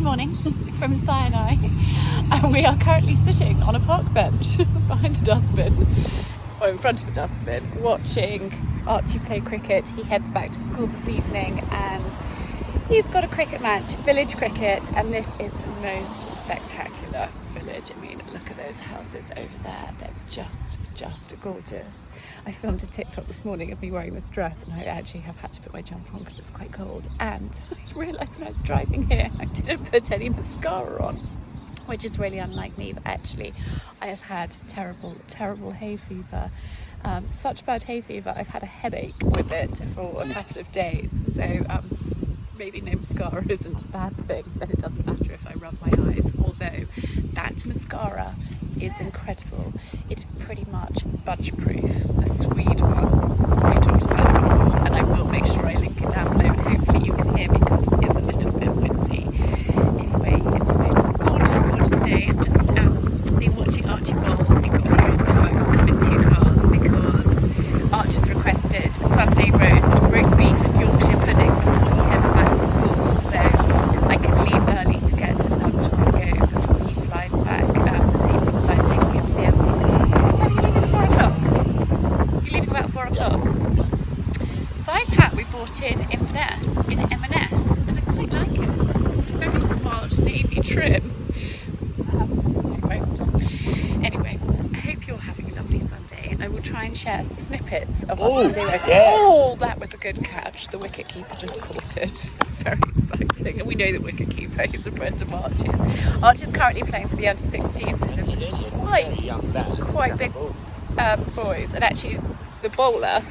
morning from Sinai, and we are currently sitting on a park bench behind a dustbin, or in front of a dustbin, watching Archie play cricket. He heads back to school this evening and he's got a cricket match, village cricket, and this is the most spectacular village. I mean, look at those houses over there, they're just gorgeous. I filmed a TikTok this morning of me wearing this dress, and I actually have had to put my jumper on because it's quite cold. And I realised when I was driving here I didn't put any mascara on, which is really unlike me, but actually I have had terrible hay fever. Such bad hay fever, I've had a headache with it for a couple of days. So maybe no mascara isn't a bad thing, but it doesn't matter if I rub my eyes, although that mascara is incredible. It is pretty much budge proof, the Swede one. We talked about it before, and I will make sure I link it down below. Hopefully you can hear me because it is a little bit windy. Anyway, it's the most gorgeous day. I've just been watching Archie bowl. We got here on time. We've come in 2 cars because Archie's requested a Sunday roast beef and Yorkshire pudding before he heads back to school, so I can leave early to get lunch and go before he flies back this evening. So I was taking him to the airport. What time are you leaving? 4 o'clock? You're leaving about 4 o'clock. Size hat we bought in M&S, and I quite like it. It's a very smart navy trim. Anyway, I hope you're having a lovely Sunday, and I will try and share snippets of our Sunday roast. Yes. Oh, that was a good catch. The wicket keeper just caught it. It's very exciting, and we know the wicket keeper is a friend of Archie's. Archie's currently playing for the under-16s, so there's quite big boys, and actually the bowler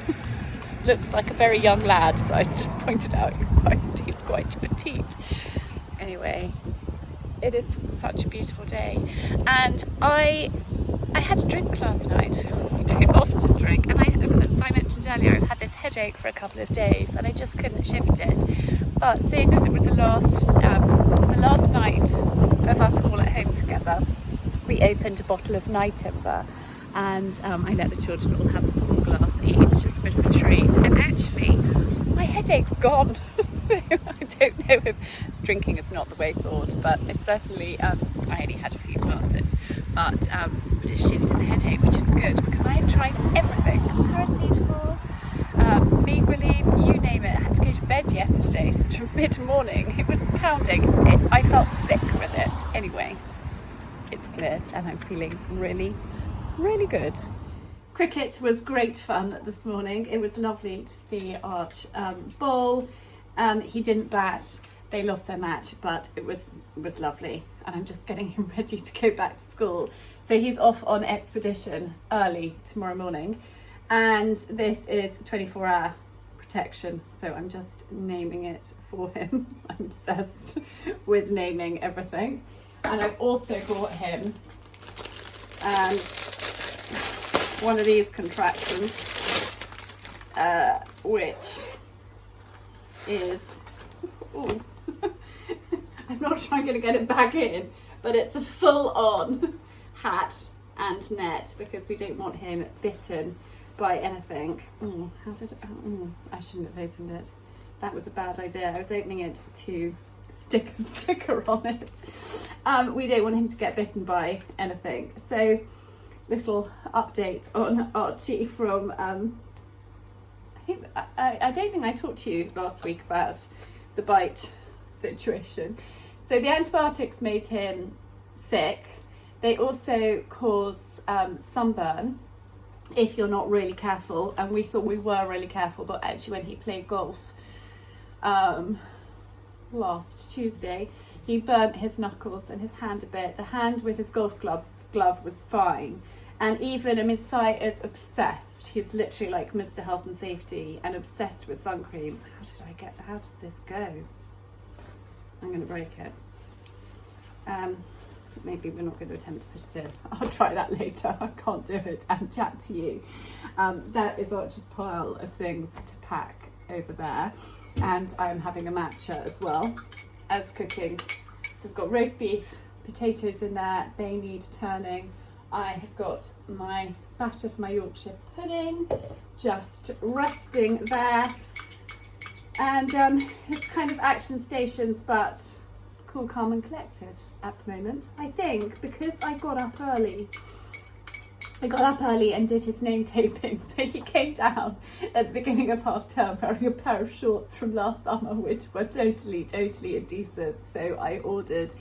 looks like a very young lad, so I just pointed out he's quite petite. Anyway, it is such a beautiful day, and I had a drink last night. I don't often drink, and as I mentioned earlier, I've had this headache for a couple of days and I just couldn't shift it. But seeing as it was the last night of us all at home together, we opened a bottle of Night Timber, and I let the children all have a small glass each, just a bit of a treat, and actually my headache's gone. So I don't know if drinking is not the way forward, but it's certainly, I only had a few glasses, but it shifted the headache, which is good because I have tried everything. Paracetamol, Meg Relief, you name it. I had to go to bed yesterday, sort of mid-morning. It was pounding. I felt sick with it. Anyway, it's cleared and I'm feeling really good. Cricket was great fun this morning. It was lovely to see Arch bowl. He didn't bat. They lost their match, but it was lovely, and I'm just getting him ready to go back to school. So he's off on expedition early tomorrow morning, and this is 24-hour protection, so I'm just naming it for him. I'm obsessed with naming everything. And I've also bought him one of these contractions, which is, ooh, I'm not sure I'm going to get it back in, but it's a full-on hat and net because we don't want him bitten by anything. Oh, I shouldn't have opened it. That was a bad idea. I was opening it to stick a sticker on it. We don't want him to get bitten by anything. So, little update on Archie from I don't think I talked to you last week about the bite situation. So the antibiotics made him sick. They also cause sunburn if you're not really careful, and we thought we were really careful, but actually when he played golf last Tuesday, he burnt his knuckles and his hand a bit. The hand with his golf glove was fine, and even, I mean, Si is obsessed. He's literally like Mr. Health and Safety and obsessed with sun cream. How does this go? I'm going to break it. Maybe we're not going to attempt to put it in. I'll try that later. I can't do it and chat to you. That is Archie's pile of things to pack over there. And I'm having a matcha as well as cooking. So I've got roast beef, potatoes in there. They need turning. I have got my batter for my Yorkshire pudding just resting there, and it's kind of action stations but cool, calm and collected at the moment. I think because I got up early and did his name taping, so he came down at the beginning of half term wearing a pair of shorts from last summer, which were totally indecent. So I ordered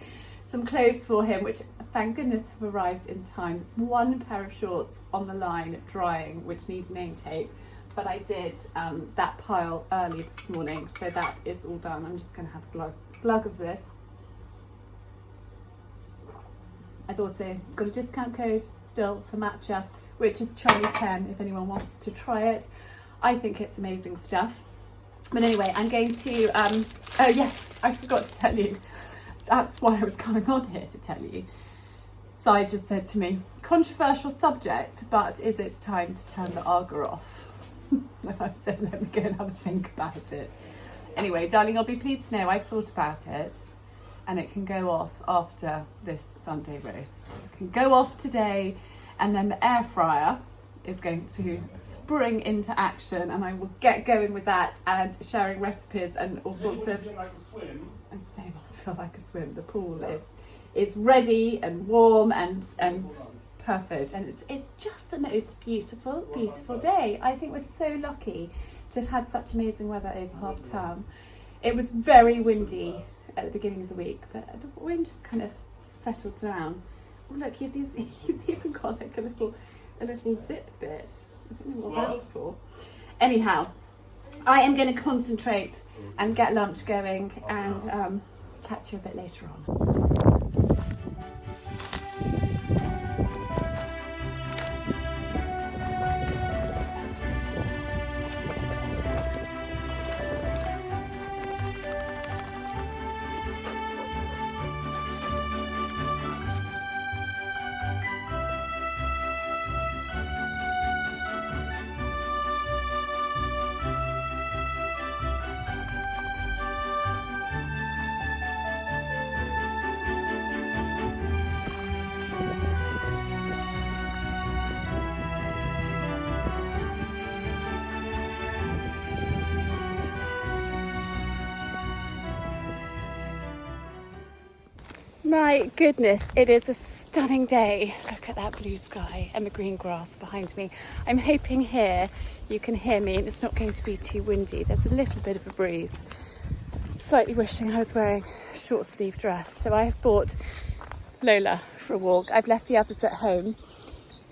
some clothes for him, which thank goodness have arrived in time. There's one pair of shorts on the line drying, which needs name tape, but I did that pile early this morning, so that is all done. I'm just going to have a glug of this. I've also got a discount code still for matcha, which is Charlie10 if anyone wants to try it. I think it's amazing stuff. But anyway, I'm going to oh yes, I forgot to tell you, that's why I was coming on here to tell you. Si just said to me, controversial subject, but is it time to turn the Arga off? And I said, let me go and have a think about it. Anyway, darling, I'll be pleased to know I've thought about it, and it can go off after this Sunday roast. It can go off today, and then the air fryer is going to spring into action, and I will get going with that and sharing recipes and all sorts of... Feel like a swim? I'm saying I feel like a swim. The pool is ready and warm and perfect, and it's just the most beautiful day. I think we're so lucky to have had such amazing weather over half term. It was very windy at the beginning of the week, but the wind just kind of settled down. Oh look, he's even got like a little zip bit. I don't know what that's for. Anyhow, I am going to concentrate and get lunch going and chat to you a bit later on. My goodness, it is a stunning day. Look at that blue sky and the green grass behind me. I'm hoping here you can hear me and it's not going to be too windy. There's a little bit of a breeze. Slightly wishing I was wearing a short sleeve dress. So I have bought Lola for a walk. I've left the others at home.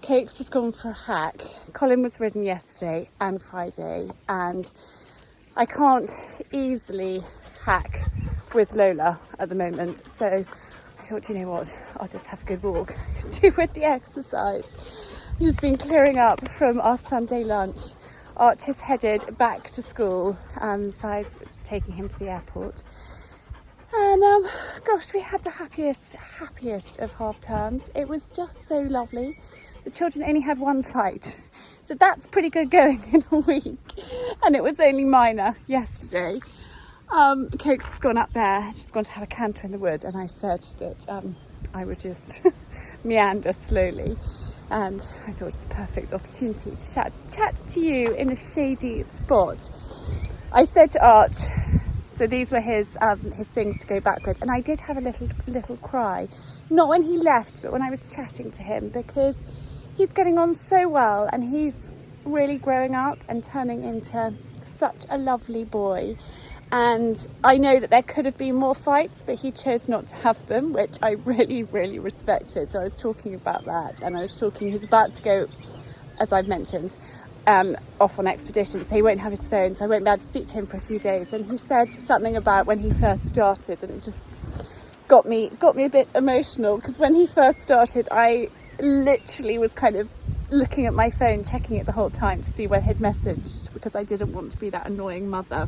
Cakes has gone for a hack. Colin was ridden yesterday and Friday, and I can't easily hack with Lola at the moment. So I thought, you know what, I'll just have a good walk, do with the exercise. I've just been clearing up from our Sunday lunch. Archie's headed back to school, Si's taking him to the airport. And gosh, we had the happiest of half terms. It was just so lovely. The children only had one fight, so that's pretty good going in a week. And it was only minor yesterday. Coke's has gone up there, she's gone to have a canter in the wood, and I said that I would just meander slowly, and I thought it's a perfect opportunity to chat to you in a shady spot. I said to Arch, so these were his things to go back with, and I did have a little cry, not when he left, but when I was chatting to him, because he's getting on so well, and he's really growing up and turning into such a lovely boy. And I know that there could have been more fights, but he chose not to have them, which I really respected. So I was talking about that, and he's about to go, as I've mentioned, off on expedition, so he won't have his phone, so I won't be able to speak to him for a few days. And he said something about when he first started, and it just got me a bit emotional, because when he first started, I literally was kind of looking at my phone, checking it the whole time to see where he'd messaged, because I didn't want to be that annoying mother,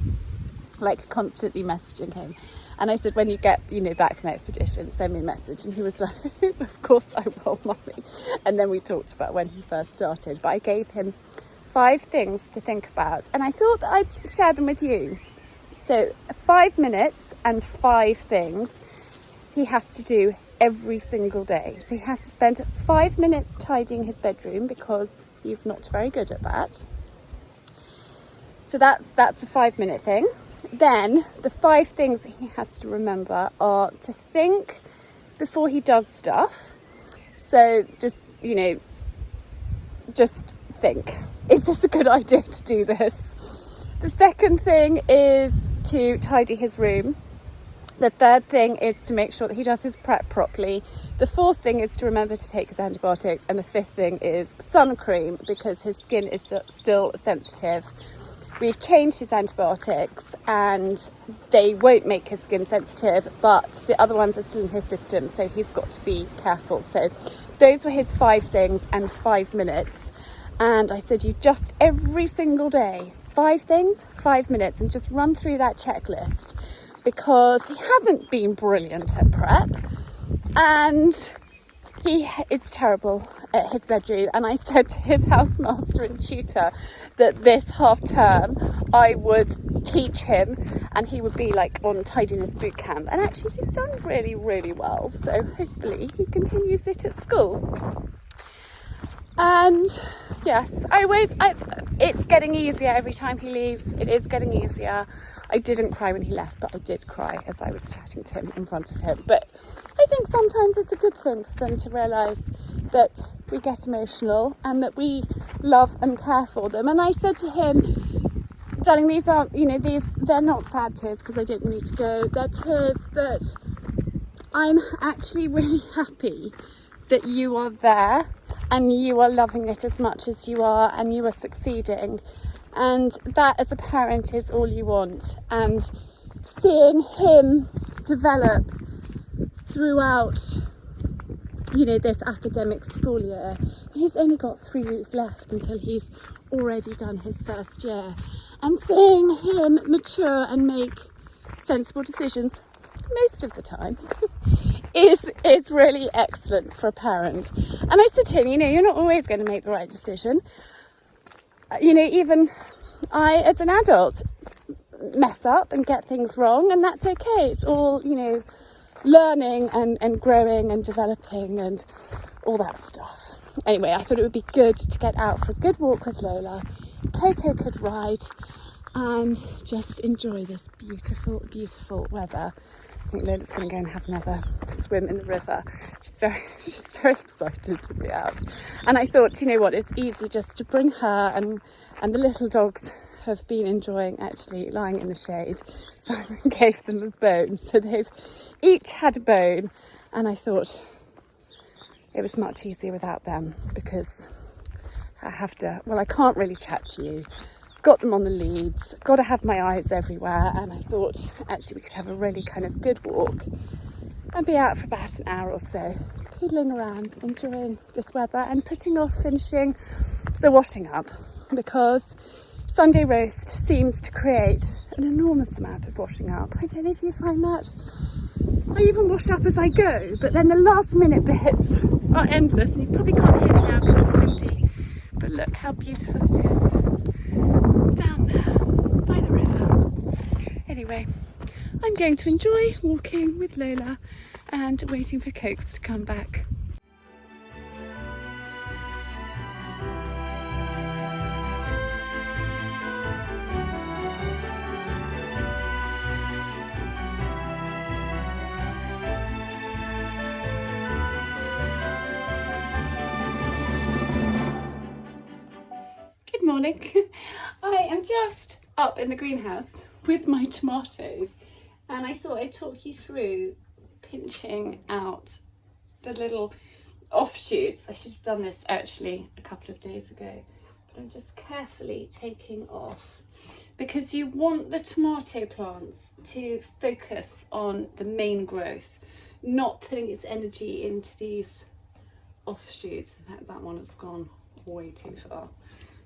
like constantly messaging him. And I said, when you get, back from expedition, send me a message. And he was like, of course I will, Mummy. And then we talked about when he first started. But I gave him 5 things to think about, and I thought that I'd share them with you. So 5 minutes and 5 things he has to do every single day. So he has to spend 5 minutes tidying his bedroom, because he's not very good at that. So that's a 5-minute thing. then the 5 things that he has to remember are to think before he does stuff. So just, you know, just think, is this a good idea to do this? The second thing is to tidy his room. The third thing is to make sure that he does his prep properly. The fourth thing is to remember to take his antibiotics. And the fifth thing is sun cream, because his skin is still sensitive. We've changed his antibiotics and they won't make his skin sensitive, but the other ones are still in his system, so he's got to be careful. So those were his 5 things and 5 minutes. And I said, you just every single day, 5 things, 5 minutes, and just run through that checklist, because he hasn't been brilliant at prep and he is terrible at his bedroom. And I said to his housemaster and tutor that this half term I would teach him and he would be like on tidiness boot camp. And actually he's done really, really well. So hopefully he continues it at school. And yes, it's getting easier every time he leaves. It is getting easier. I didn't cry when he left, but I did cry as I was chatting to him in front of him. But I think sometimes it's a good thing for them to realise that we get emotional and that we love and care for them. And I said to him, darling, these aren't, they're not sad tears because I don't need to go. They're tears that I'm actually really happy that you are there and you are loving it as much as you are and you are succeeding. And that as a parent is all you want. And seeing him develop throughout, this academic school year, he's only got 3 weeks left until he's already done his first year. And seeing him mature and make sensible decisions most of the time is really excellent for a parent. And I said to him, you're not always going to make the right decision. Even I, as an adult, mess up and get things wrong, and that's okay. It's all, learning and growing and developing and all that stuff. Anyway, I thought it would be good to get out for a good walk with Lola, take a good ride, and just enjoy this beautiful, beautiful weather. I think Lola's going to go and have another swim in the river. She's very excited to be out. And I thought, it's easy just to bring her, and the little dogs have been enjoying actually lying in the shade. Simon gave them a bone, so they've each had a bone. And I thought it was much easier without them, because I can't really chat to you. Got them on the leads, got to have my eyes everywhere, and I thought actually we could have a really kind of good walk and be out for about an hour or so, poodling around, enjoying this weather and putting off finishing the washing up, because Sunday roast seems to create an enormous amount of washing up. I don't know if you find that. I even wash up as I go, but then the last minute bits are endless, and you probably can't hear me now because it's windy, but look how beautiful it is down there by the river. Anyway, I'm going to enjoy walking with Lola and waiting for Cokes to come back. Good morning. I am just up in the greenhouse with my tomatoes, and I thought I'd talk you through pinching out the little offshoots. I should have done this actually a couple of days ago, but I'm just carefully taking off, because you want the tomato plants to focus on the main growth, not putting its energy into these offshoots. In fact, that one has gone way too far.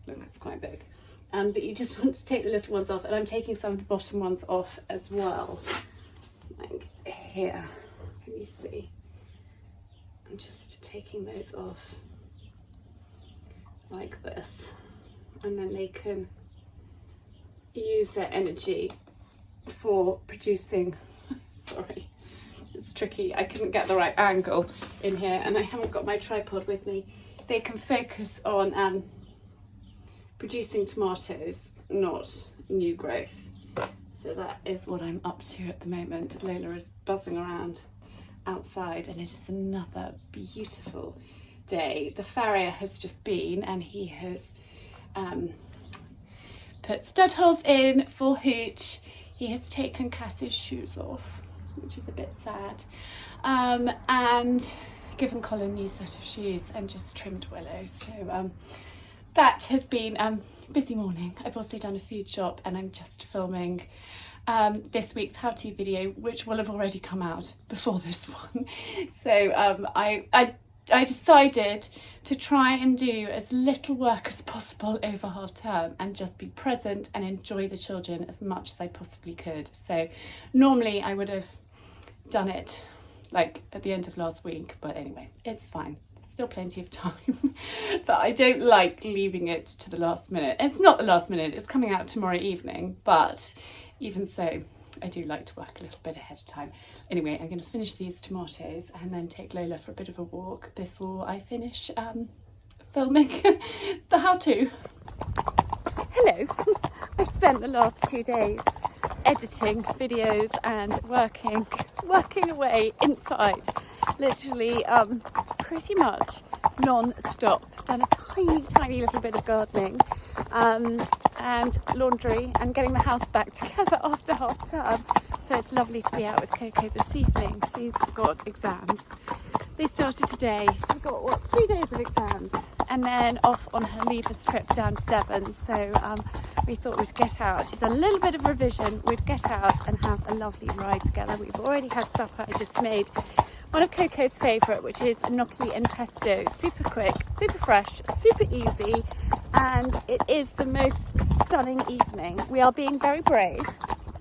Look, it's quite big. But you just want to take the little ones off, and I'm taking some of the bottom ones off as well. Like here, can you see? I'm just taking those off like this, and then they can use their energy for producing, sorry, it's tricky. I couldn't get the right angle in here, and I haven't got my tripod with me. They can focus on producing tomatoes, not new growth. So that is what I'm up to at the moment. Lola is buzzing around outside and it is another beautiful day. The farrier has just been and he has put stud holes in for Hooch. He has taken Cass's shoes off, which is a bit sad, and given Colin a new set of shoes and just trimmed Willow. So that has been a busy morning. I've also done a food shop and I'm just filming this week's how-to video, which will have already come out before this one. So I decided to try and do as little work as possible over half term and just be present and enjoy the children as much as I possibly could. So normally I would have done it like at the end of last week, but anyway, it's fine. Still plenty of time. But I don't like leaving it to the last minute. It's not the last minute, it's coming out tomorrow evening, but even so, I do like to work a little bit ahead of time. Anyway, I'm going to finish these tomatoes and then take Lola for a bit of a walk before I finish filming the how-to. Hello. I've spent the last 2 days editing videos and working away inside, literally pretty much non-stop. Done a tiny little bit of gardening and laundry and getting the house back together after half term. So it's lovely to be out with Coco this evening. She's got exams. They started today. She's got 3 days of exams and then off on her leavers trip down to Devon. So we thought we'd get out. She's done a little bit of revision. We'd get out and have a lovely ride together. We've already had supper. I just made one of Coco's favourite, which is gnocchi and pesto. Super quick, super fresh, super easy, and it is the most stunning evening. We are being very brave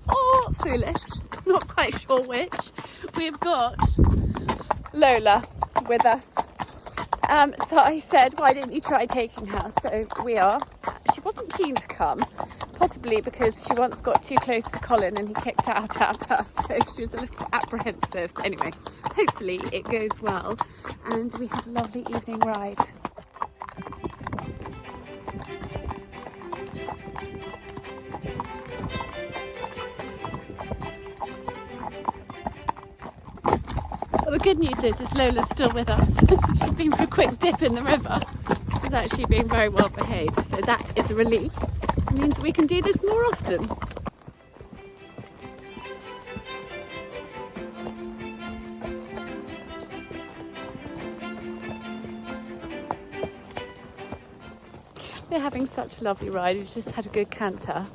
or foolish, not quite sure which. We've got Lola with us. So I said, why didn't you try taking her? So we are. She wasn't keen to come, possibly because she once got too close to Colin and he kicked out at her, so she was a little apprehensive. Anyway, hopefully it goes well and we have a lovely evening ride. Well, the good news is Lola's still with us. She's been for a quick dip in the river. She's actually being very well behaved, so that is a relief. It means we can do this more often. We're having such a lovely ride. We've just had a good canter.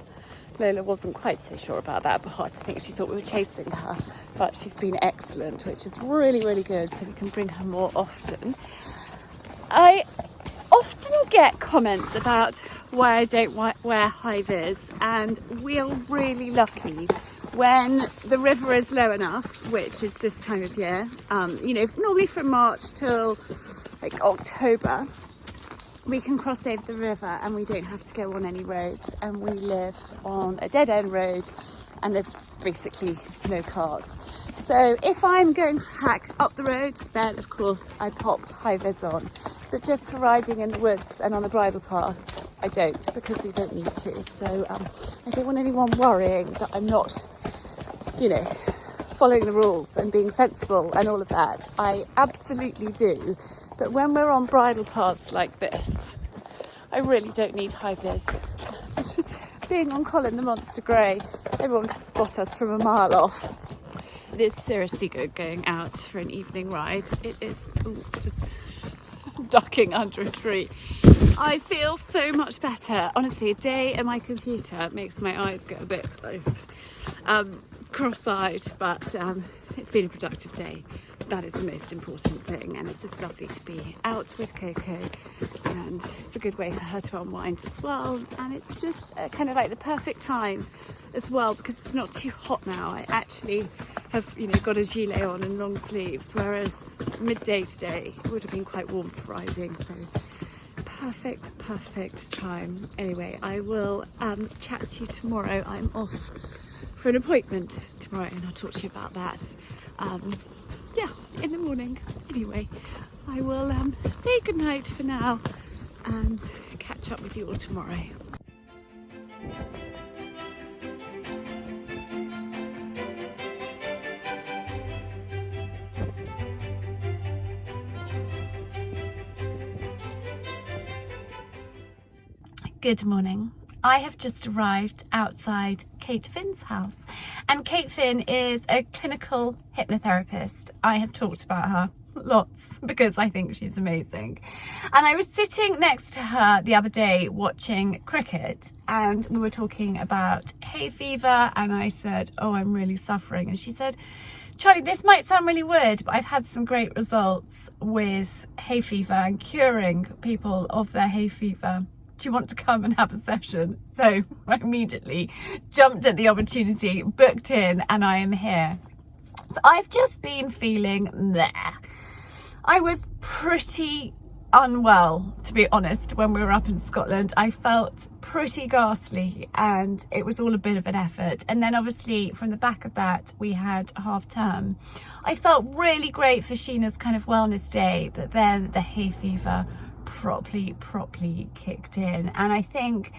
Lola wasn't quite so sure about that part. I think she thought we were chasing her, but she's been excellent, which is really, really good, so we can bring her more often. I often get comments about why I don't wear high vis, and we are really lucky when the river is low enough, which is this time of year, normally from March till like October, we can cross over the river and we don't have to go on any roads, and we live on a dead end road and there's basically no cars. So if I'm going for a hike up the road, then of course I pop high vis on, but just for riding in the woods and on the bridle paths I don't, because we don't need to. So I don't want anyone worrying that I'm not, following the rules and being sensible and all of that. I absolutely do. But when we're on bridle paths like this, I really don't need high vis. Being on Colin the Monster Grey, everyone can spot us from a mile off. It is seriously good going out for an evening ride. It is just ducking under a tree. I feel so much better. Honestly, a day at my computer makes my eyes get a bit cross-eyed, but it's been a productive day. That is the most important thing, and it's just lovely to be out with Coco, and it's a good way for her to unwind as well, and it's just kind of like the perfect time as well, because it's not too hot now. I actually have got a gilet on and long sleeves, whereas midday today it would have been quite warm for riding. So perfect time. Anyway, I will chat to you tomorrow. I'm off for an appointment tomorrow and I'll talk to you about that in the morning. Anyway, I will say goodnight for now and catch up with you all tomorrow. Good morning. I have just arrived outside Kate Finn's house, and Kate Finn is a clinical hypnotherapist. I have talked about her lots because I think she's amazing. And I was sitting next to her the other day watching cricket, and we were talking about hay fever, and I said, oh, I'm really suffering. And she said, Charlie, this might sound really weird, but I've had some great results with hay fever and curing people of their hay fever. Do you want to come and have a session? So I immediately jumped at the opportunity, booked in, and I am here. So I've just been feeling meh. I was pretty unwell, to be honest, when we were up in Scotland. I felt pretty ghastly and it was all a bit of an effort. And then obviously from the back of that, we had half term. I felt really great for Sheena's kind of wellness day, but then the hay fever properly kicked in. And I think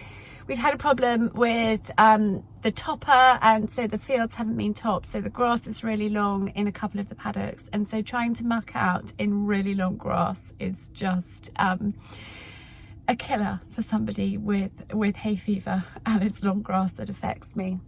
we've had a problem with the topper, and so the fields haven't been topped, so the grass is really long in a couple of the paddocks, and so trying to muck out in really long grass is just a killer for somebody with hay fever, and it's long grass that affects me.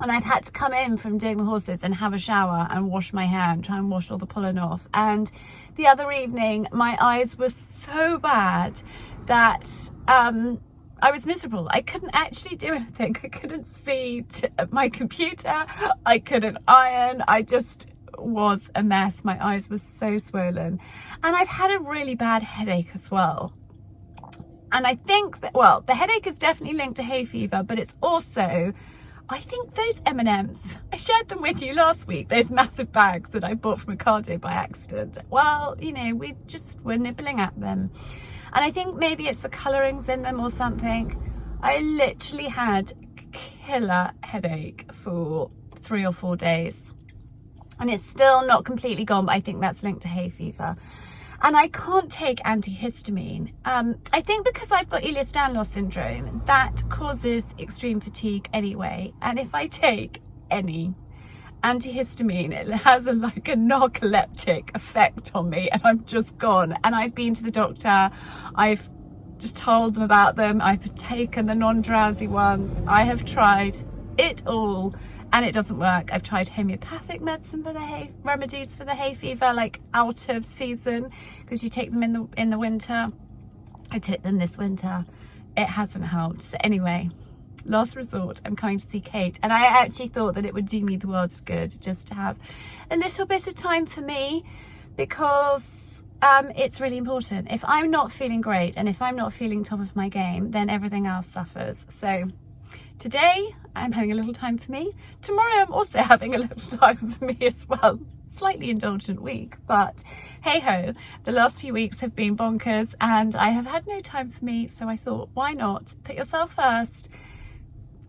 And I've had to come in from doing the horses and have a shower and wash my hair and try and wash all the pollen off. And the other evening, my eyes were so bad that I was miserable. I couldn't actually do anything. I couldn't see my computer. I couldn't iron. I just was a mess. My eyes were so swollen. And I've had a really bad headache as well. And I think that, well, the headache is definitely linked to hay fever, but it's also, I think those M&Ms, I shared them with you last week, those massive bags that I bought from Ocado by accident. Well, you know, we just were nibbling at them. And I think maybe it's the colourings in them or something. I literally had killer headache for 3 or 4 days. And it's still not completely gone, but I think that's linked to hay fever. And I can't take antihistamine. I think because I've got Ehlers-Danlos syndrome, that causes extreme fatigue anyway. And if I take any antihistamine, it has like a narcoleptic effect on me, and I'm just gone. And I've been to the doctor, I've just told them about them, I've taken the non-drowsy ones, I have tried it all, and it doesn't work. I've tried homeopathic medicine for the remedies for the hay fever, like out of season, because you take them in the winter. I took them this winter. It hasn't helped. So anyway, last resort, I'm coming to see Kate, and I actually thought that it would do me the world of good just to have a little bit of time for me, because it's really important. If I'm not feeling great and if I'm not feeling top of my game, then everything else suffers. So today I'm having a little time for me. Tomorrow I'm also having a little time for me as well. Slightly indulgent week, but hey ho, the last few weeks have been bonkers and I have had no time for me, so I thought, why not put yourself first,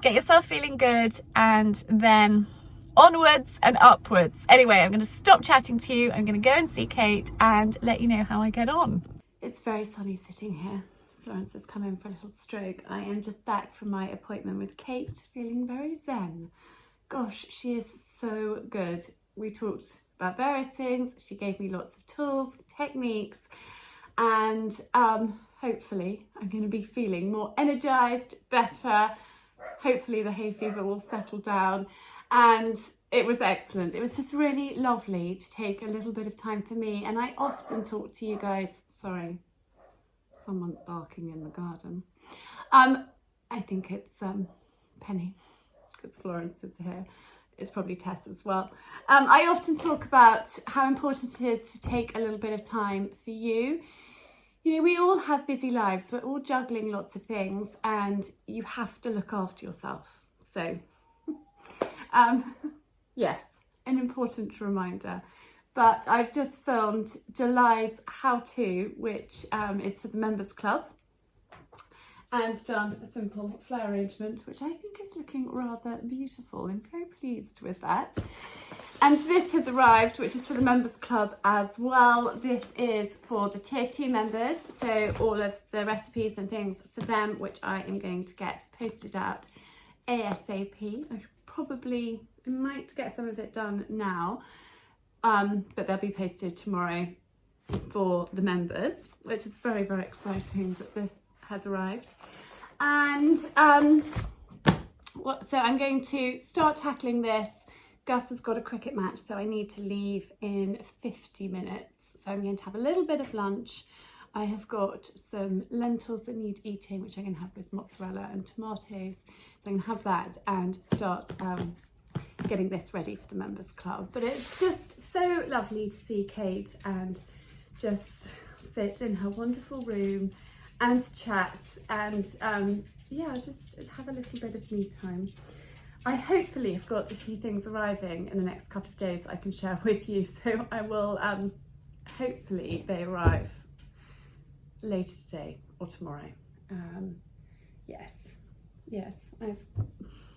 get yourself feeling good, and then onwards and upwards. Anyway, I'm going to stop chatting to you. I'm going to go and see Kate and let you know how I get on. It's very sunny sitting here. Florence has come in for a little stroke. I am just back from my appointment with Kate, feeling very zen. Gosh, she is so good. We talked about various things. She gave me lots of tools, techniques, and hopefully I'm going to be feeling more energized, better. Hopefully the hay fever will settle down, and it was excellent. It was just really lovely to take a little bit of time for me, and I often talk to you guys. Sorry, someone's barking in the garden. I think it's Penny, because Florence is here. It's probably Tess as well. I often talk about how important it is to take a little bit of time for you. You know, we all have busy lives. We're all juggling lots of things, and you have to look after yourself. So, yes, an important reminder. But I've just filmed July's how-to, which is for the members club, and done a simple flower arrangement, which I think is looking rather beautiful. I'm very pleased with that. And this has arrived, which is for the members club as well. This is for the tier 2 members, so all of the recipes and things for them, which I am going to get posted out ASAP. I might get some of it done now, but they'll be posted tomorrow for the members, which is very, very exciting that this has arrived. And so I'm going to start tackling this. Gus has got a cricket match, so I need to leave in 50 minutes. So I'm going to have a little bit of lunch. I have got some lentils that need eating, which I'm going to have with mozzarella and tomatoes. So I'm going to have that and start getting this ready for the members club. But it's just so lovely to see Kate and just sit in her wonderful room and chat and yeah, just have a little bit of me time. I hopefully have got a few things arriving in the next couple of days I can share with you, so I will hopefully they arrive later today or tomorrow. Yes, I'm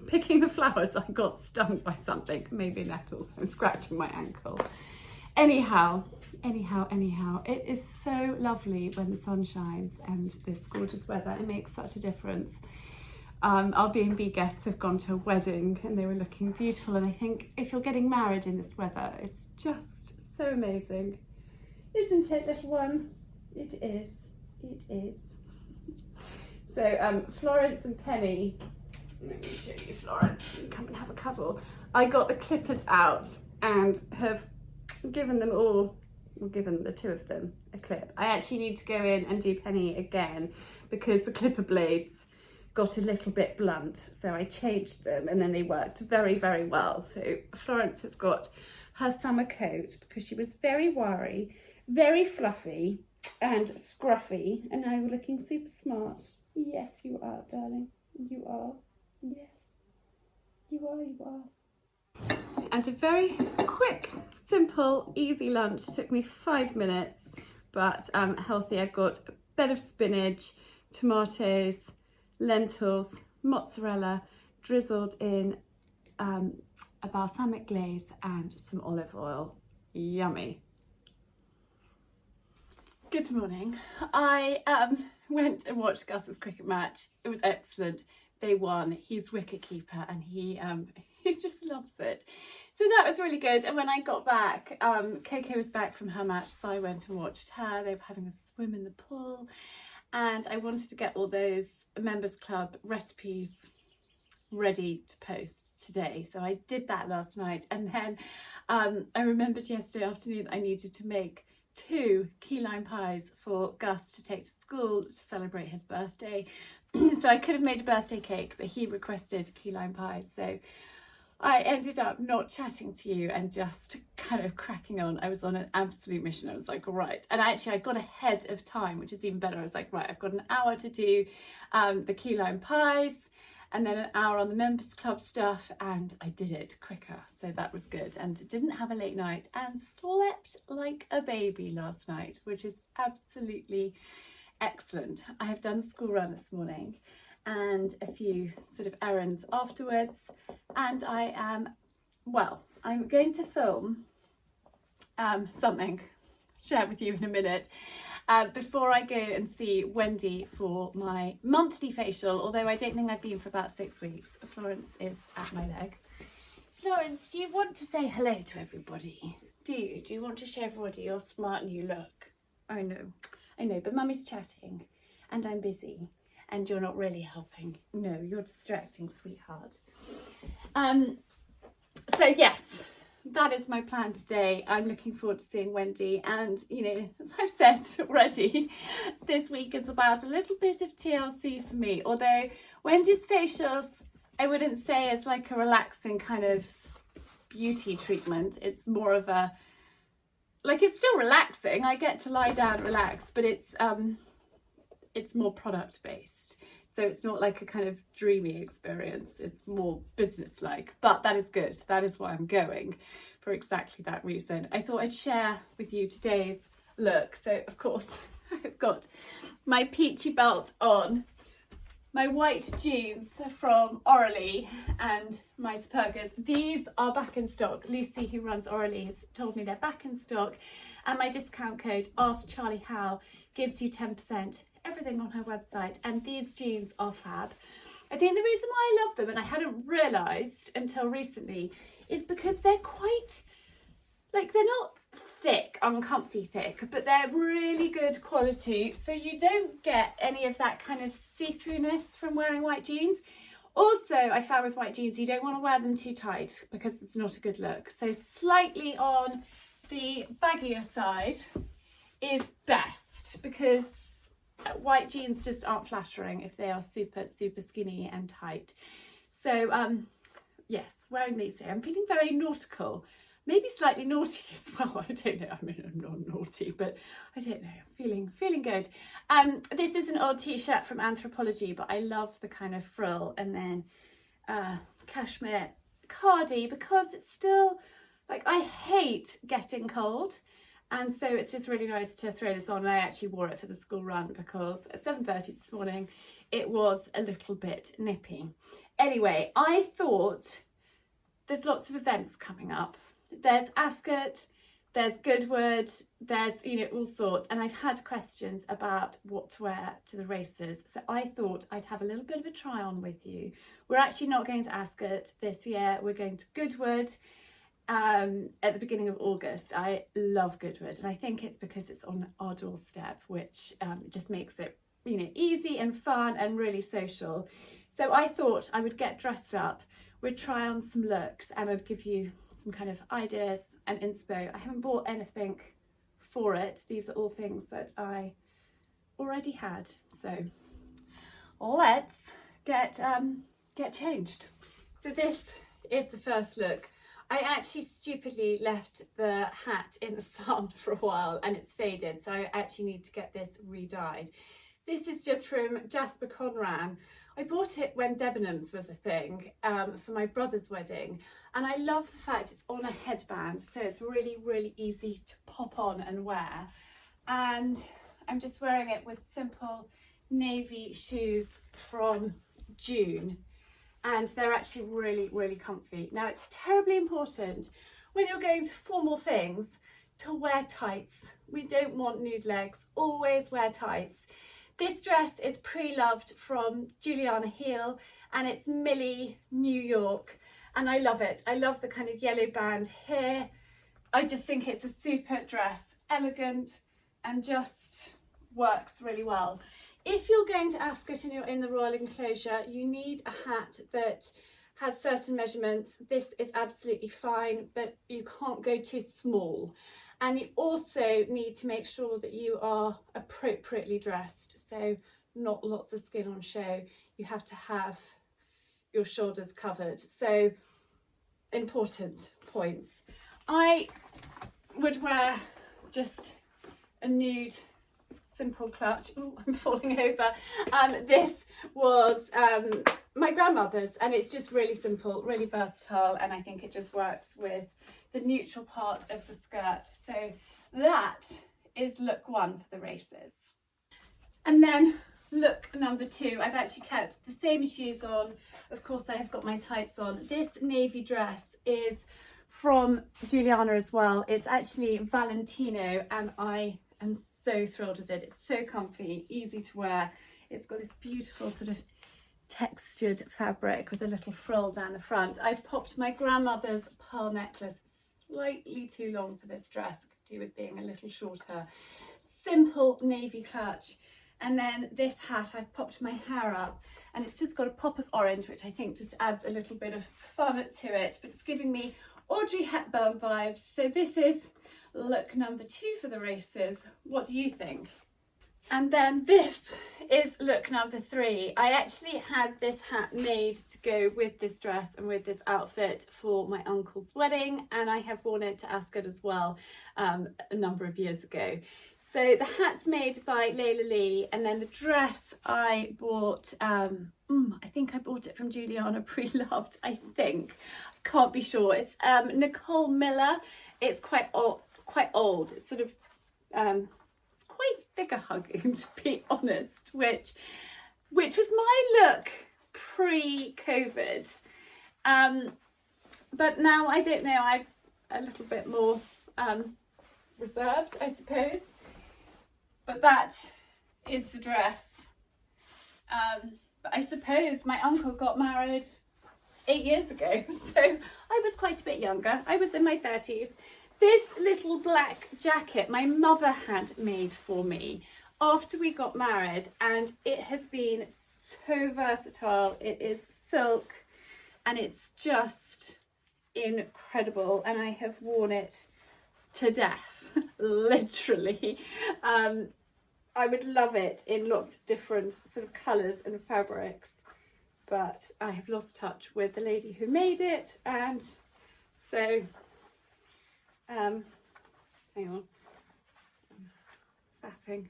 picking the flowers. I got stung by something, maybe nettles. I'm scratching my ankle. Anyhow, it is so lovely when the sun shines and this gorgeous weather. It makes such a difference. Our B&B guests have gone to a wedding and they were looking beautiful, and I think if you're getting married in this weather, it's just so amazing. Isn't it, little one? It is. So Florence and Penny, let me show you Florence, come and have a cuddle. I got the clippers out and have given them all, well, given the two of them a clip. I actually need to go in and do Penny again because the clipper blades got a little bit blunt, so I changed them and then they worked very, very well. So Florence has got her summer coat because she was very wiry, very fluffy and scruffy, and now you're looking super smart. Yes, you are, darling. You are. Yes, you are. And a very quick, simple, easy lunch. Took me 5 minutes, but healthy. I've got a bed of spinach, tomatoes, lentils, mozzarella, drizzled in a balsamic glaze and some olive oil. Yummy. Good morning. I went and watched Gus's cricket match. It was excellent. They won. He's wicketkeeper and he just loves it. So that was really good. And when I got back, Coco was back from her match, so I went and watched her. They were having a swim in the pool. And I wanted to get all those members club recipes ready to post today. So I did that last night. And then I remembered yesterday afternoon that I needed to make 2 key lime pies for Gus to take to school to celebrate his birthday. So I could have made a birthday cake, but he requested key lime pies. So I ended up not chatting to you and just kind of cracking on. I was on an absolute mission. I was like, right. And actually I got ahead of time, which is even better. I was like, right, I've got an hour to do the key lime pies and then an hour on the members club stuff. And I did it quicker. So that was good. And didn't have a late night and slept like a baby last night, which is absolutely excellent. I have done school run this morning and a few sort of errands afterwards, and I am, well, I'm going to film something, share with you in a minute, before I go and see Wendy for my monthly facial, although I don't think I've been for about 6 weeks. Florence is at my leg. Florence, do you want to say hello to everybody? Do you? Do you want to show everybody your smart new look? I know, but Mummy's chatting and I'm busy. And you're not really helping. No, you're distracting, sweetheart. So yes, that is my plan today. I'm looking forward to seeing Wendy. And, you know, as I've said already, this week is about a little bit of TLC for me. Although Wendy's facials, I wouldn't say is like a relaxing kind of beauty treatment. It's more of a, like, it's still relaxing. I get to lie down and relax, but it's more product based, so it's not like a kind of dreamy experience. It's more business-like, but that is good. That is why I'm going, for exactly that reason. I thought I'd share with you today's look. So of course I've got my peachy belt on, my white jeans from Orally and my Supergas. These are back in stock. Lucy, who runs Orally, has told me they're back in stock, and my discount code Ask Charlie How gives you 10%. Everything on her website, and these jeans are fab. I think the reason why I love them, and I hadn't realised until recently, is because they're quite, like, they're not thick, uncomfy thick, but they're really good quality, so you don't get any of that kind of see-throughness from wearing white jeans. Also, I found with white jeans, you don't want to wear them too tight because it's not a good look. So slightly on the baggier side is best, because white jeans just aren't flattering if they are super, super skinny and tight. So yes, wearing these today. I'm feeling very nautical, maybe slightly naughty as well. I don't know. I mean, I'm not naughty, but I don't know. Feeling good. This is an old t-shirt from Anthropology, but I love the kind of frill, and then cashmere cardi, because it's still like, I hate getting cold. And so it's just really nice to throw this on. And I actually wore it for the school run because at 7:30 this morning, it was a little bit nippy. Anyway, I thought there's lots of events coming up. There's Ascot, there's Goodwood, there's, you know, all sorts. And I've had questions about what to wear to the races. So I thought I'd have a little bit of a try on with you. We're actually not going to Ascot this year. We're going to Goodwood at the beginning of August. I love Goodwood, and I think it's because it's on our doorstep, which just makes it, you know, easy and fun and really social. So I thought I would get dressed up, we'd try on some looks, and I'd give you some kind of ideas and inspo. I haven't bought anything for it. These are all things that I already had. So let's get changed. So this is the first look. I actually stupidly left the hat in the sun for a while and it's faded, so I actually need to get this re-dyed. This is just from Jasper Conran. I bought it when Debenhams was a thing for my brother's wedding, and I love the fact it's on a headband, so it's really, really easy to pop on and wear. And I'm just wearing it with simple navy shoes from June, and they're actually really, really comfy. Now, it's terribly important when you're going to formal things to wear tights. We don't want nude legs. Always wear tights. This dress is Preloved from Julianna Heale, and it's Millie, New York, and I love it. I love the kind of yellow band here. I just think it's a super dress, elegant, and just works really well. If you're going to Ascot and you're in the royal enclosure, you need a hat that has certain measurements. This is absolutely fine, but you can't go too small. And you also need to make sure that you are appropriately dressed, so not lots of skin on show. You have to have your shoulders covered. So important points. I would wear just a nude simple clutch. Oh, I'm falling over. This was my grandmother's, and it's just really simple, really versatile, and I think it just works with the neutral part of the skirt. So that is look one for the races. And then look number two, I've actually kept the same shoes on. Of course, I have got my tights on. This navy dress is from Julianna as well. It's actually Valentino, and I am so thrilled with it. It's so comfy, easy to wear. It's got this beautiful sort of textured fabric with a little frill down the front. I've popped my grandmother's pearl necklace, slightly too long for this dress, could do with being a little shorter. Simple navy clutch. And then this hat, I've popped my hair up, and it's just got a pop of orange, which I think just adds a little bit of fun to it, but it's giving me Audrey Hepburn vibes. So this is look number two for the races. What do you think? And then this is look number three. I actually had this hat made to go with this dress and with this outfit for my uncle's wedding, and I have worn it to Ascot as well a number of years ago. So the hat's made by Layla Lee, and then the dress I bought, I think I bought it from Julianna Preloved, I think. I can't be sure. It's Nicole Miller. It's quite old. It's sort of, it's quite figure hugging, to be honest, which was my look pre-COVID. But now, I don't know, I'm a little bit more reserved, I suppose. But that is the dress. But I suppose my uncle got married 8 years ago, so I was quite a bit younger. I was in my 30s. This little black jacket my mother had made for me after we got married, and it has been so versatile. It is silk and it's just incredible, and I have worn it to death, literally. I would love it in lots of different sort of colours and fabrics, but I have lost touch with the lady who made it, and so hang on, fapping,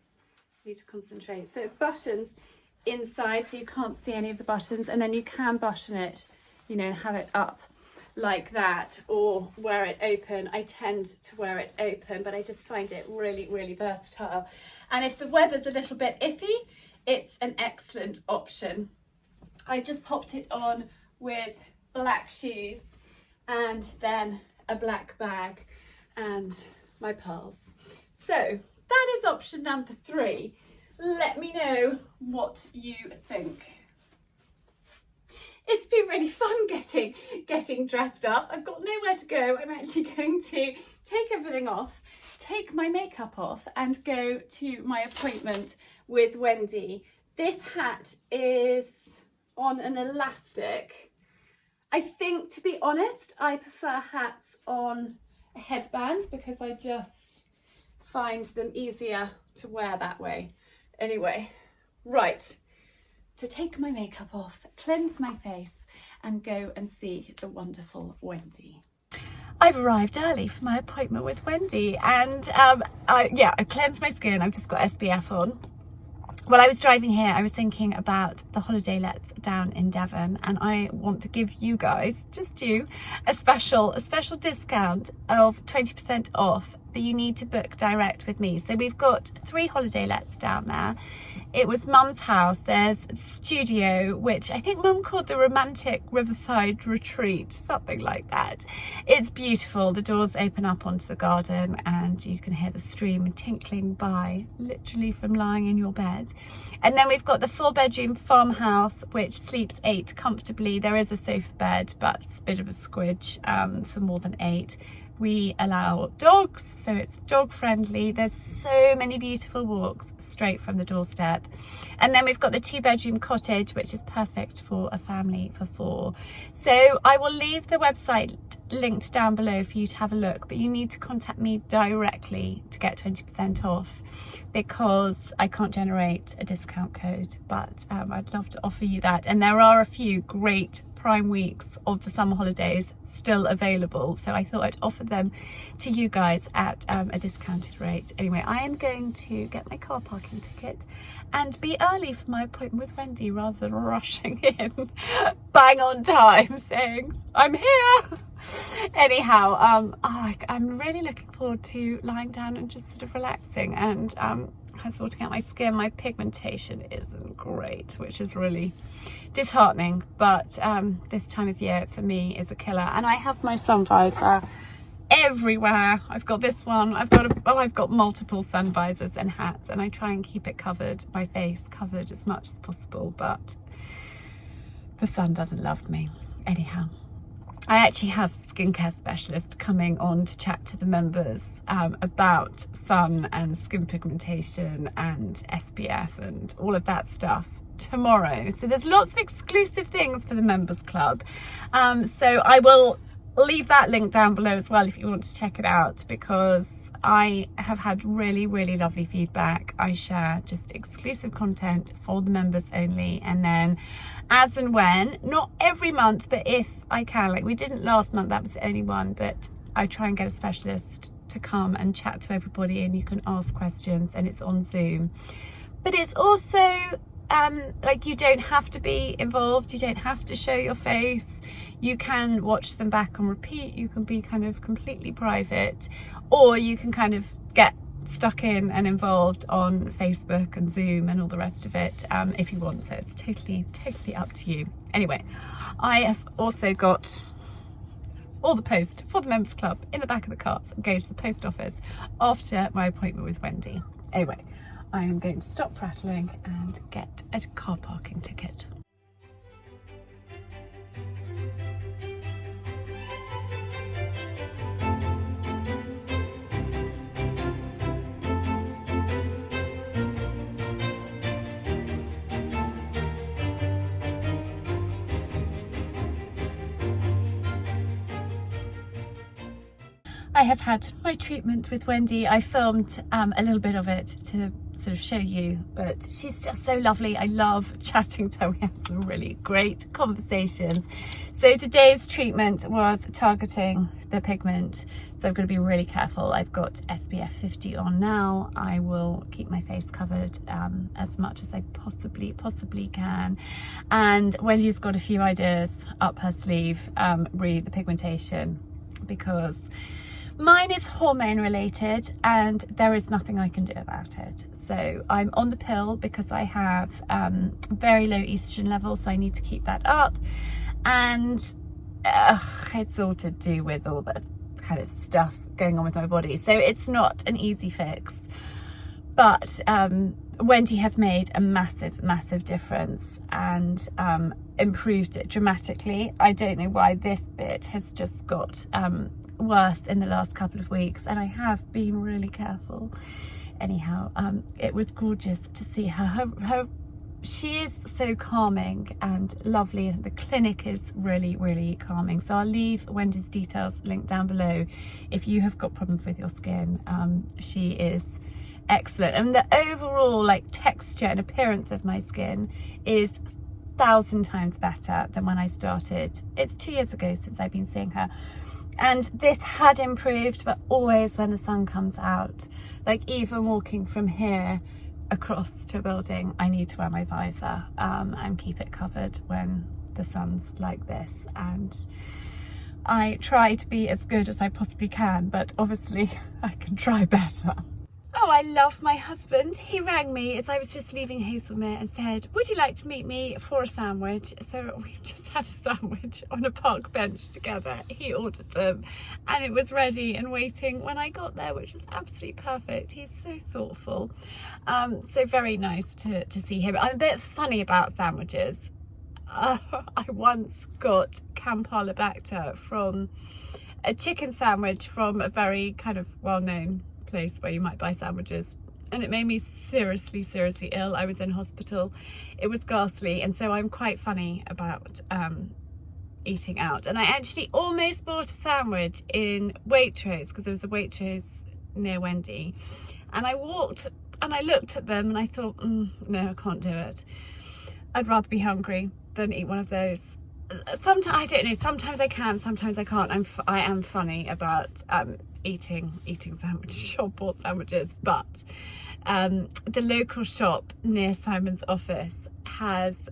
need to concentrate. So buttons inside, so you can't see any of the buttons, and then you can button it, you know, and have it up like that, or wear it open. I tend to wear it open, but I just find it really, really versatile. And if the weather's a little bit iffy, it's an excellent option. I just popped it on with black shoes and then a black bag and my pearls. So that is option number 3. Let me know what you think. It's been really fun getting dressed up. I've got nowhere to go. I'm actually going to take everything off, take my makeup off, and go to my appointment with Wendy. This hat is on an elastic. I think, to be honest, I prefer hats on a headband because I just find them easier to wear that way. Anyway, right, to take my makeup off, cleanse my face, and go and see the wonderful Wendy. I've arrived early for my appointment with Wendy, and I cleansed my skin. I've just got SPF on. While I was driving here, I was thinking about the holiday lets down in Devon, and I want to give you guys, just you, a special discount of 20% off, but you need to book direct with me. So we've got 3 holiday lets down there. It was Mum's house, there's a studio, which I think Mum called the Romantic Riverside Retreat, something like that. It's beautiful. The doors open up onto the garden and you can hear the stream tinkling by, literally from lying in your bed. And then we've got the 4-bedroom farmhouse, which sleeps 8 comfortably. There is a sofa bed, but it's a bit of a squidge for more than 8. We allow dogs, so it's dog friendly. There's so many beautiful walks straight from the doorstep. And then we've got the 2-bedroom cottage, which is perfect for a family for 4. So I will leave the website linked down below for you to have a look, but you need to contact me directly to get 20% off because I can't generate a discount code, but I'd love to offer you that. And there are a few great prime weeks of the summer holidays still available, so I thought I'd offer them to you guys at a discounted rate. Anyway, I am going to get my car parking ticket and be early for my appointment with Wendy rather than rushing in bang on time saying I'm here. Anyhow, I'm really looking forward to lying down and just sort of relaxing and sorting out my skin. My pigmentation isn't great, which is really disheartening, but this time of year for me is a killer. And I have my sun visor everywhere. I've got this one, I've got multiple sun visors and hats, and I try and keep it covered, my face covered as much as possible, but the sun doesn't love me. Anyhow, I actually have a skincare specialist coming on to chat to the members about sun and skin pigmentation and SPF and all of that stuff tomorrow. So there's lots of exclusive things for the members club. So I will leave that link down below as well if you want to check it out, because I have had really, really lovely feedback. I share just exclusive content for the members only, and then as and when, not every month, but if I can, like we didn't last month, that was the only one, but I try and get a specialist to come and chat to everybody, and you can ask questions, and it's on Zoom. But it's also like you don't have to be involved, you don't have to show your face, you can watch them back and repeat, you can be kind of completely private, or you can kind of get stuck in and involved on Facebook and Zoom and all the rest of it if you want. So it's totally up to you. Anyway, I have also got all the post for the members club in the back of the cart. So I'm going to the post office after my appointment with Wendy. Anyway, I am going to stop prattling and get a car parking ticket. I have had my treatment with Wendy. I filmed a little bit of it to sort of show you, but she's just so lovely. I love chatting to her. We have some really great conversations. So today's treatment was targeting the pigment, so I've got to be really careful. I've got SPF 50 on now. I will keep my face covered as much as I possibly can, and Wendy's got a few ideas up her sleeve re the pigmentation, because mine is hormone related and there is nothing I can do about it. So I'm on the pill because I have very low estrogen levels, so I need to keep that up, and it's all to do with all the kind of stuff going on with my body, so it's not an easy fix. But Wendy has made a massive difference and improved it dramatically. I don't know why this bit has just got worse in the last couple of weeks, and I have been really careful. Anyhow, it was gorgeous to see her. She is so calming and lovely, and the clinic is really calming. So I'll leave Wendy's details linked down below if you have got problems with your skin. She is excellent, and the overall like texture and appearance of my skin is 1,000 times better than when I started. It's 2 years ago since I've been seeing her, and this had improved, but always when the sun comes out. Like even walking from here across to a building, I need to wear my visor and keep it covered when the sun's like this, and I try to be as good as I possibly can, but obviously I can try better. Oh, I love my husband. He rang me as I was just leaving Hazelmere and said, would you like to meet me for a sandwich? So we just had a sandwich on a park bench together. He ordered them and it was ready and waiting when I got there, which was absolutely perfect. He's so thoughtful. So very nice to see him. I'm a bit funny about sandwiches. I once got Campylobacter from a chicken sandwich from a very kind of well-known place where you might buy sandwiches, and it made me seriously ill. I was in hospital. It was ghastly, and so I'm quite funny about eating out. And I actually almost bought a sandwich in Waitrose, because there was a Waitrose near Wendy, and I walked and I looked at them and I thought, no, I can't do it. I'd rather be hungry than eat one of those. Sometimes, I don't know, sometimes I can, sometimes I can't. I am funny about eating sandwich shop or sandwiches, but the local shop near Simon's office has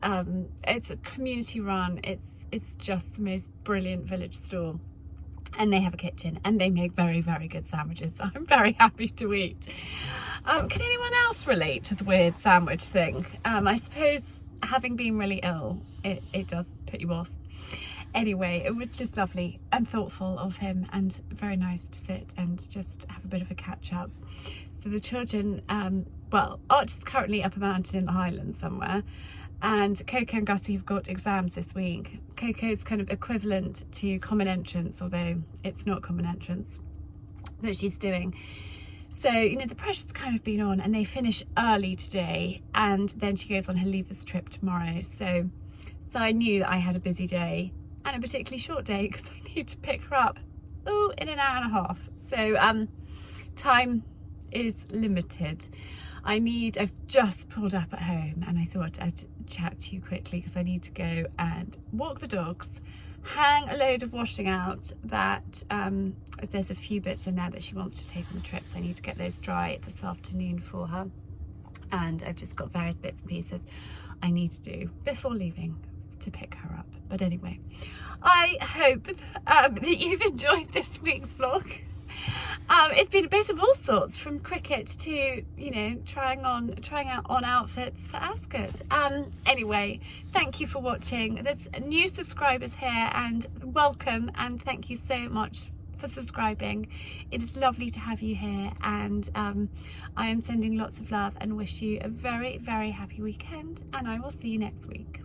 it's a community run, it's just the most brilliant village store, and they have a kitchen and they make very good sandwiches, so I'm very happy to eat. Can anyone else relate to the weird sandwich thing? I suppose having been really ill, it does put you off. Anyway, it was just lovely and thoughtful of him, and very nice to sit and just have a bit of a catch up. So the children, well, Archie's currently up a mountain in the Highlands somewhere, and Coco and Gussie have got exams this week. Coco's kind of equivalent to common entrance, although it's not common entrance that she's doing. So, you know, the pressure's kind of been on, and they finish early today, and then she goes on her leavers trip tomorrow. So I knew that I had a busy day, and a particularly short day, because I need to pick her up in an hour and a half. So time is limited. I've just pulled up at home, and I thought I'd chat to you quickly because I need to go and walk the dogs, hang a load of washing out that there's a few bits in there that she wants to take on the trip, so I need to get those dry this afternoon for her. And I've just got various bits and pieces I need to do before leaving to pick her up. But anyway, I hope that you've enjoyed this week's vlog. It's been a bit of all sorts, from cricket to, you know, trying out on outfits for Ascot. Anyway, thank you for watching. There's new subscribers here, and welcome, and thank you so much for subscribing. It is lovely to have you here, and I am sending lots of love and wish you a very happy weekend, and I will see you next week.